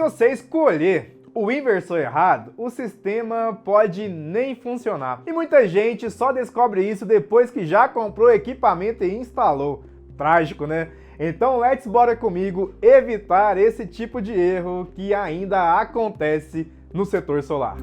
você escolher o inversor errado, o sistema pode nem funcionar. E muita gente só descobre isso depois que já comprou o equipamento e instalou. Trágico, né? Então, bora comigo evitar esse tipo de erro que ainda acontece no setor solar.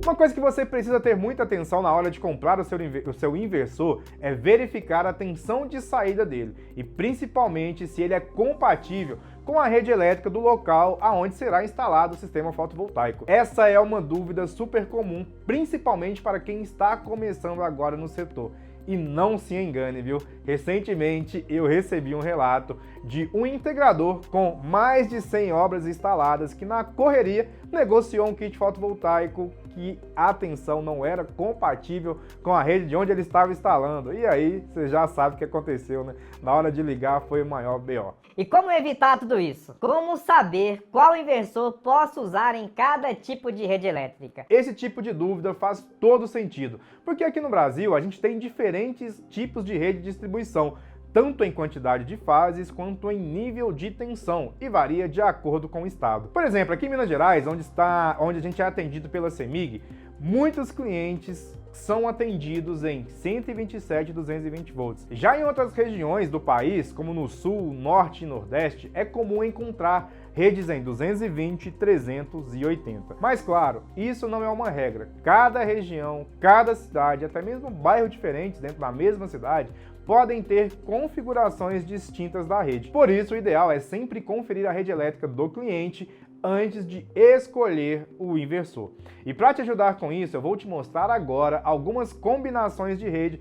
Uma coisa que você precisa ter muita atenção na hora de comprar o seu inversor é verificar a tensão de saída dele e principalmente se ele é compatível com a rede elétrica do local aonde será instalado o sistema fotovoltaico. Essa é uma dúvida super comum, principalmente para quem está começando agora no setor. E não se engane, viu? Recentemente eu recebi um relato de um integrador com mais de 100 obras instaladas que na correria negociou um kit fotovoltaico que a tensão não era compatível com a rede de onde ele estava instalando. E aí, você já sabe o que aconteceu, né? Na hora de ligar foi o maior BO. E como evitar tudo isso? Como saber qual inversor posso usar em cada tipo de rede elétrica? Esse tipo de dúvida faz todo sentido, porque aqui no Brasil a gente tem diferentes tipos de rede de distribuição, tanto em quantidade de fases quanto em nível de tensão, e varia de acordo com o estado. Por exemplo, aqui em Minas Gerais, onde a gente é atendido pela CEMIG, muitos clientes são atendidos em 127 e 220 volts. Já em outras regiões do país, como no sul, norte e nordeste, é comum encontrar redes em 220 e 380. Mas claro, isso não é uma regra. Cada região, cada cidade, até mesmo bairros diferentes dentro da mesma cidade, podem ter configurações distintas da rede. Por isso, o ideal é sempre conferir a rede elétrica do cliente antes de escolher o inversor. E para te ajudar com isso, eu vou te mostrar agora algumas combinações de rede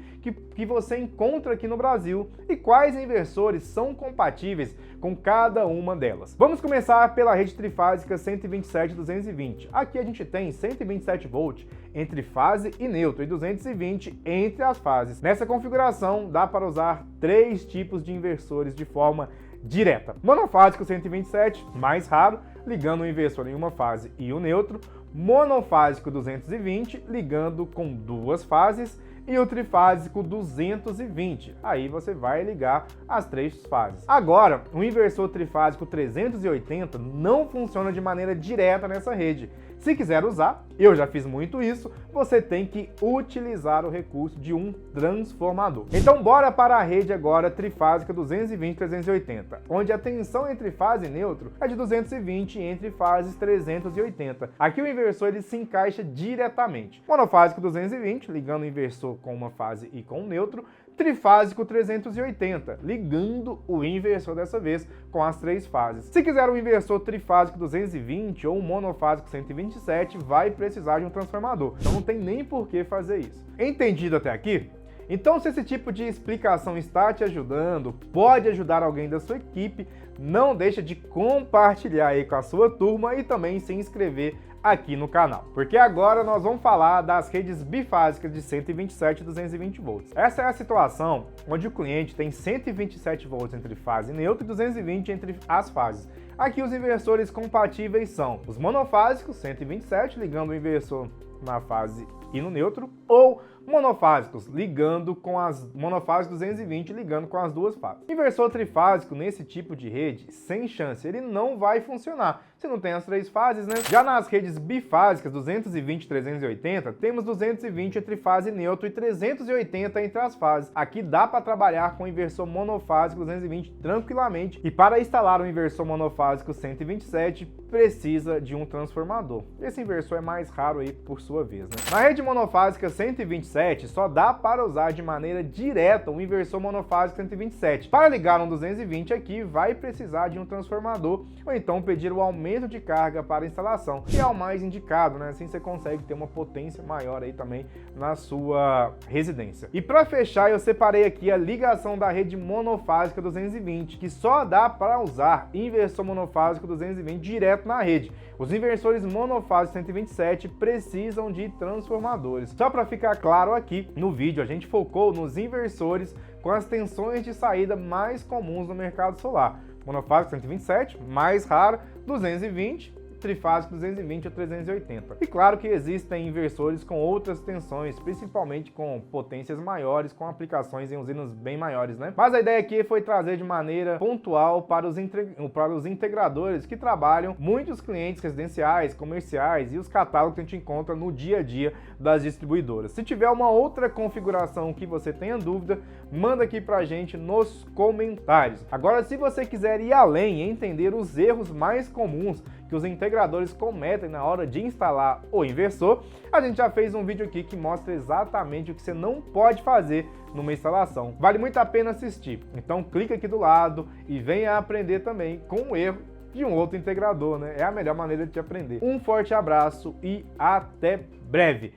que você encontra aqui no Brasil e quais inversores são compatíveis com cada uma delas. Vamos começar pela rede trifásica 127-220. Aqui a gente tem 127 volts entre fase e neutro e 220 entre as fases. Nessa configuração dá para usar 3 tipos de inversores de forma direta. Monofásico 127, mais raro, ligando o inversor em uma fase e o neutro. Monofásico 220, ligando com 2 fases. E o trifásico 220, aí você vai ligar as 3 fases. Agora, o inversor trifásico 380 não funciona de maneira direta nessa rede. Se quiser usar, eu já fiz muito isso, você tem que utilizar o recurso de um transformador. Então bora para a rede agora trifásica 220-380, onde a tensão entre fase e neutro é de 220 entre fases 380. Aqui o inversor ele se encaixa diretamente. Monofásico 220, ligando o inversor com uma fase e com o neutro. Trifásico 380, ligando o inversor dessa vez com as 3 fases. Se quiser um inversor trifásico 220 ou um monofásico 127, vai precisar de um transformador. Então não tem nem por que fazer isso. Entendido até aqui? Então, se esse tipo de explicação está te ajudando, pode ajudar alguém da sua equipe, não deixa de compartilhar aí com a sua turma e também se inscrever aqui no canal, porque agora nós vamos falar das redes bifásicas de 127 e 220 volts. Essa é a situação onde o cliente tem 127 volts entre fase neutra e 220 entre as fases. Aqui os inversores compatíveis são os monofásicos 127, ligando o inversor na fase e no neutro, ou monofásicos, ligando com as monofásicos 220, ligando com as 2 fases. Inversor trifásico nesse tipo de rede, sem chance, ele não vai funcionar. Se não tem as 3 fases, né? Já nas redes bifásicas 220 e 380, temos 220 entre fase neutro e 380 entre as fases. Aqui dá para trabalhar com inversor monofásico 220 tranquilamente, e para instalar um inversor monofásico 127 precisa de um transformador. Esse inversor é mais raro aí por sua vez, né? Na rede monofásica 127 só dá para usar de maneira direta um inversor monofásico 127. Para ligar um 220 aqui vai precisar de um transformador ou então pedir o aumento de carga para instalação, que é o mais indicado, né? Assim você consegue ter uma potência maior aí também na sua residência. E para fechar, eu separei aqui a ligação da rede monofásica 220, que só dá para usar inversor monofásico 220 direto na rede. Os inversores monofásicos 127 precisam de transformadores. Só para ficar claro aqui, no vídeo a gente focou nos inversores com as tensões de saída mais comuns no mercado solar. Monofásico 127, mais raro, 220 trifásico 220 ou 380. E claro que existem inversores com outras tensões, principalmente com potências maiores, com aplicações em usinas bem maiores, né? Mas a ideia aqui foi trazer de maneira pontual para os integradores que trabalham muitos clientes residenciais, comerciais e os catálogos que a gente encontra no dia a dia das distribuidoras. Se tiver uma outra configuração que você tenha dúvida, manda aqui pra gente nos comentários. Agora, se você quiser ir além e entender os erros mais comuns que os integradores cometem na hora de instalar o inversor, a gente já fez um vídeo aqui que mostra exatamente o que você não pode fazer numa instalação. Vale muito a pena assistir. Então clica aqui do lado e venha aprender também com o erro de um outro integrador, né? É a melhor maneira de aprender. Um forte abraço e até breve!